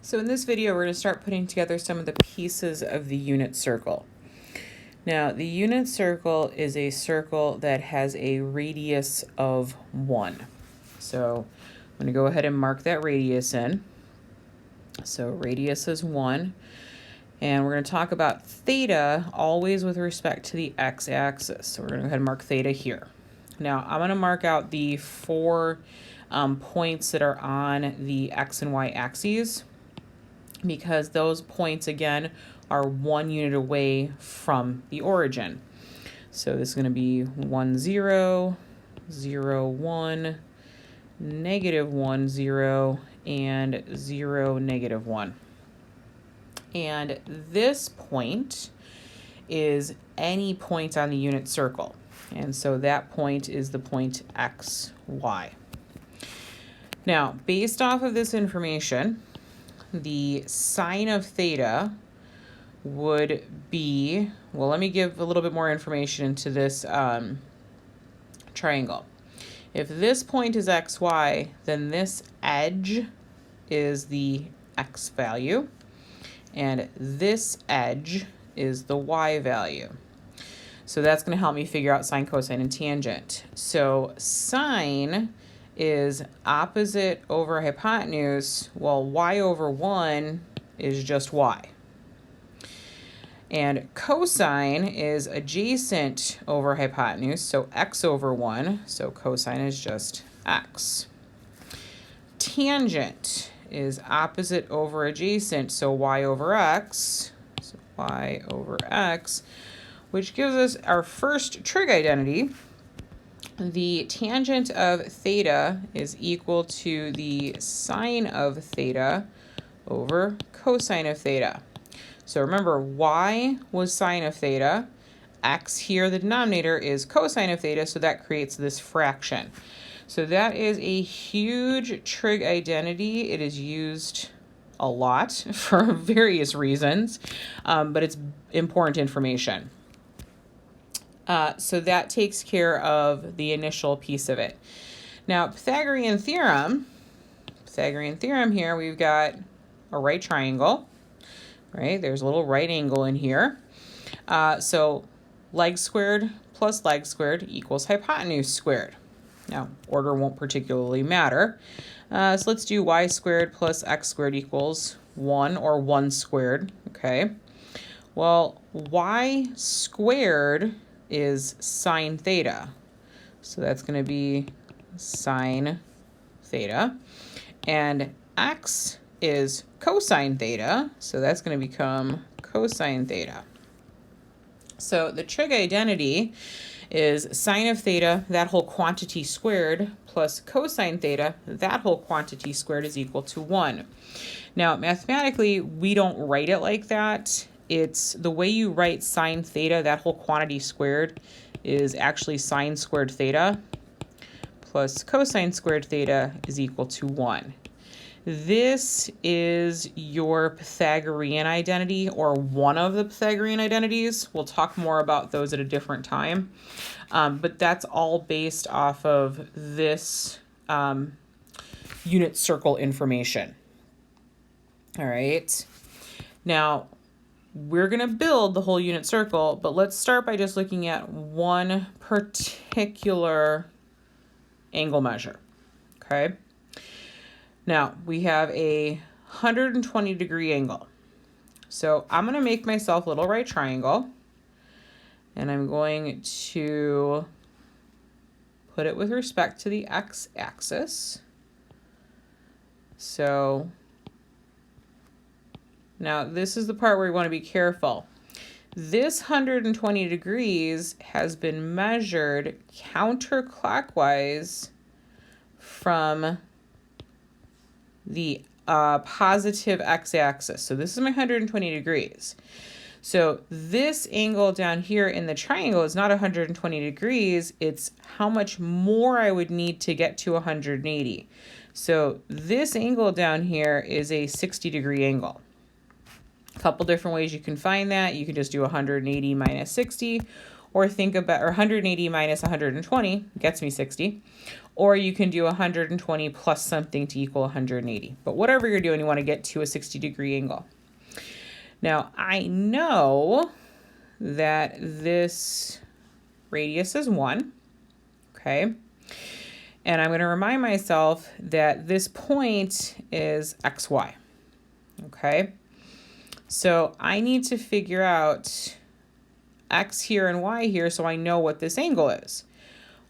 So in this video, we're going to start putting together some of the pieces of the unit circle. Now, the unit circle is a circle that has a radius of 1. So I'm going to go ahead and mark that radius in. So radius is 1. And we're going to talk about theta always with respect to the x-axis. So we're going to go ahead and mark theta here. Now, I'm going to mark out the 4 points that are on the x and y axes, because those points, again, are 1 unit away from the origin. So this is going to be 1, 0, 0, 1, negative 1, 0, and 0, negative 1. And this point is any point on the unit circle. And so that point is the point x, y. Now, based off of this information, the sine of theta would be, well, let me give a little bit more information into this triangle. If this point is xy, then this edge is the x value, and this edge is the y value. So that's going to help me figure out sine, cosine, and tangent. So sine is opposite over hypotenuse, well, y over 1 is just y. And cosine is adjacent over hypotenuse, so x over 1, so cosine is just x. Tangent is opposite over adjacent, so y over x, so y over x, which gives us our first trig identity. The tangent of theta is equal to the sine of theta over cosine of theta. So remember, y was sine of theta, x here, the denominator, is cosine of theta, so that creates this fraction. So that is a huge trig identity. It is used a lot for various reasons, but it's important information. So that takes care of the initial piece of it. Now, Pythagorean theorem here, we've got a right triangle, right? There's a little right angle in here. So leg squared plus leg squared equals hypotenuse squared. Now, order won't particularly matter. So let's do y squared plus x squared equals 1, or 1 squared, okay? Well, y squared is sine theta. So that's going to be sine theta. And x is cosine theta, so that's going to become cosine theta. So the trig identity is sine of theta, that whole quantity squared, plus cosine theta, that whole quantity squared, is equal to 1. Now, mathematically, we don't write it like that. It's the way you write sine theta, that whole quantity squared, is actually sine squared theta plus cosine squared theta is equal to 1. This is your Pythagorean identity, or one of the Pythagorean identities. We'll talk more about those at a different time. But that's all based off of this unit circle information. All right. Now, we're going to build the whole unit circle, but let's start by just looking at one particular angle measure. Okay. Now, we have a 120 degree angle. So I'm going to make myself a little right triangle, and I'm going to put it with respect to the x-axis. So now this is the part where you want to be careful. This 120 degrees has been measured counterclockwise from the positive x-axis. So this is my 120 degrees. So this angle down here in the triangle is not 120 degrees. It's how much more I would need to get to 180. So this angle down here is a 60 degree angle. A couple different ways you can find that. You can just do 180 minus 60, or think about, or 180 minus 120 gets me 60. Or you can do 120 plus something to equal 180. But whatever you're doing, you want to get to a 60-degree angle. Now, I know that this radius is 1, okay? And I'm going to remind myself that this point is xy, okay? So I need to figure out x here and y here so I know what this angle is.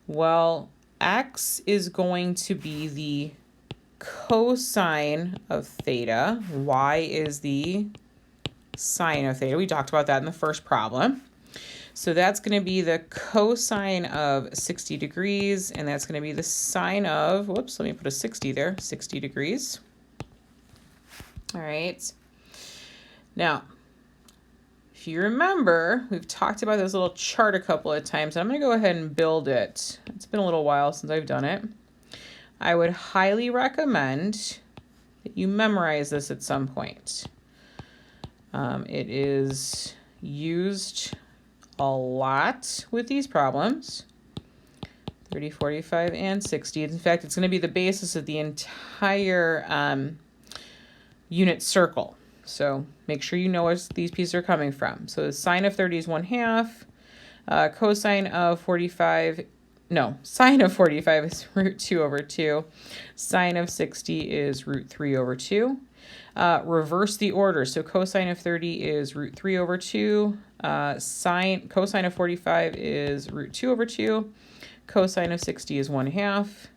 Well, x is going to be the cosine of theta. Y is the sine of theta. We talked about that in the first problem. So that's going to be the cosine of 60 degrees, and that's going to be the sine of, whoops, let me put a 60 there, 60 degrees. All right. Now, if you remember, we've talked about this little chart a couple of times. I'm going to go ahead and build it. It's been a little while since I've done it. I would highly recommend that you memorize this at some point. It is used a lot with these problems. 30, 45, and 60. In fact, it's going to be the basis of the entire unit circle. So make sure you know where these pieces are coming from. So the sine of 30 is 1/2. Cosine of 45, no, sine of 45 is root 2 over 2. Sine of 60 is root 3 over 2. Reverse the order. So cosine of 30 is root 3 over 2. Cosine of 45 is root 2 over 2. Cosine of 60 is 1/2.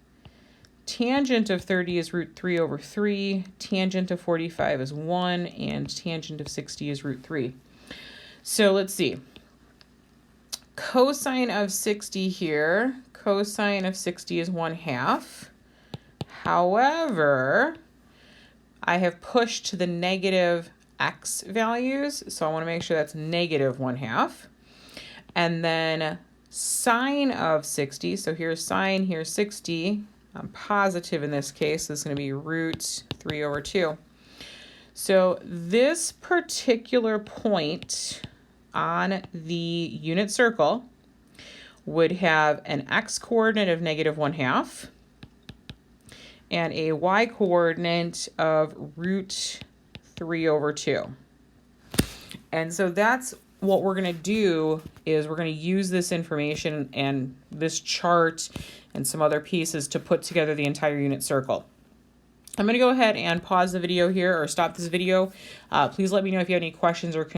Tangent of 30 is root 3 over 3. Tangent of 45 is 1. And tangent of 60 is root 3. So let's see. Cosine of 60 here. Cosine of 60 is 1/2. However, I have pushed to the negative x values, so I want to make sure that's negative 1/2. And then sine of 60, so here's sine, here's 60. I'm positive in this case, this is going to be root 3 over 2. So this particular point on the unit circle would have an x coordinate of negative 1/2 and a y coordinate of root 3 over 2. And so that's what we're going to do, is we're going to use this information and this chart and some other pieces to put together the entire unit circle. I'm going to go ahead and pause the video here, or stop this video. Please let me know if you have any questions or